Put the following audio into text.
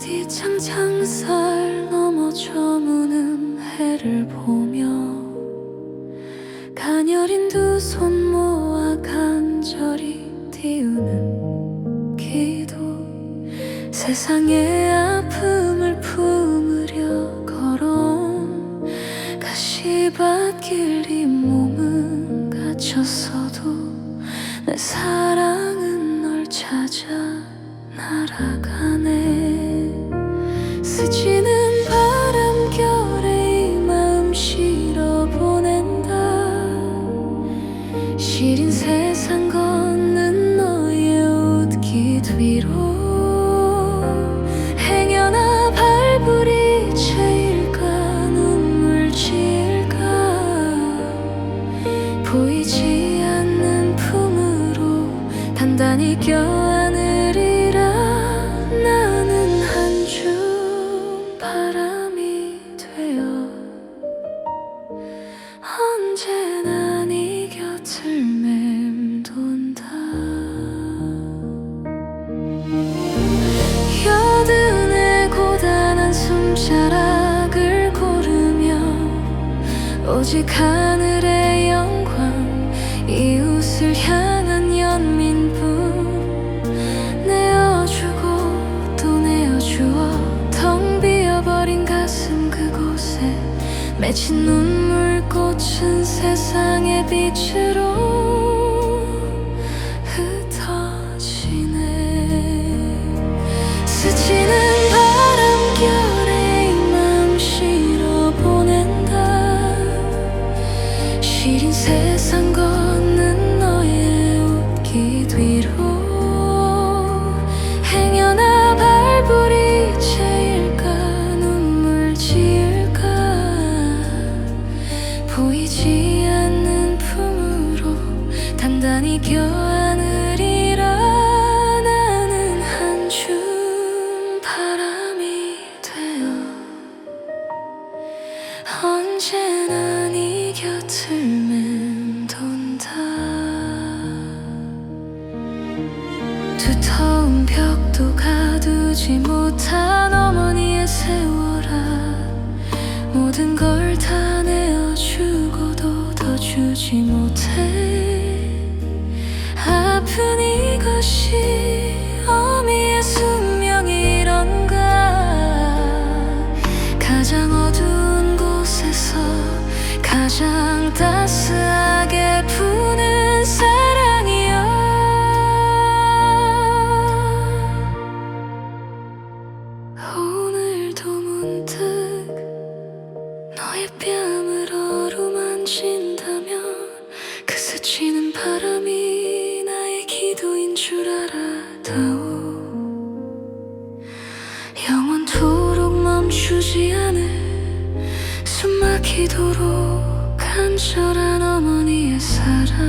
어디 창창살 넘어 저무는 해를 보며 가녀린 두 손 모아 간절히 띄우는 기도. 세상의 아픔을 품으려 걸어온 가시밭길 이 몸은 갇혔어도 내 사랑은 널 찾아 날아가네. 스치는 바람결에 이 마음 실어보낸다. 시린 세상 걷는 너의 옷깃 위로 행여나 발부리채일까 눈물 지을까. 보이지 않는 품으로 단단히 껴안으리라. 나는 한 줌 바람이 되어 언제나 네 곁을 맴돈다. 여든의 고단한 숨자락을 고르며 오직 하늘의 영광 이웃을 향한 연민뿐 내어주고 또 내어주어 텅 비어버린 가슴 그곳에 맺힌 눈물꽃은 세상의 빛으로 흩어지네. 스치는 바람결에 이 마음 실어보낸다. 시린 세상 걷는 너의 옷깃 위로 행여나 발부리채일까 눈물 지을까. 보이지 않는 품으로 단단히 껴안으리라. 나는 한 줌 바람이 되어 언제나 네 곁을 맴돈다. 두터운 벽도 가두지 못한 어머니의 세월아. 모든 걸 다 내어주고도 더 주지 못해. 아픈 이것이 어미의 숙명이런가. 가장 어두운 곳에서 가장 따스하게 부는 사랑이여. 오늘도 문득 너의 뺨을 어루만진다면 그 스치는 바람이 나의 기도인 줄 알아다오. 영원토록 멈추지 않을 숨막히도록 간절한 어머니의 사랑이란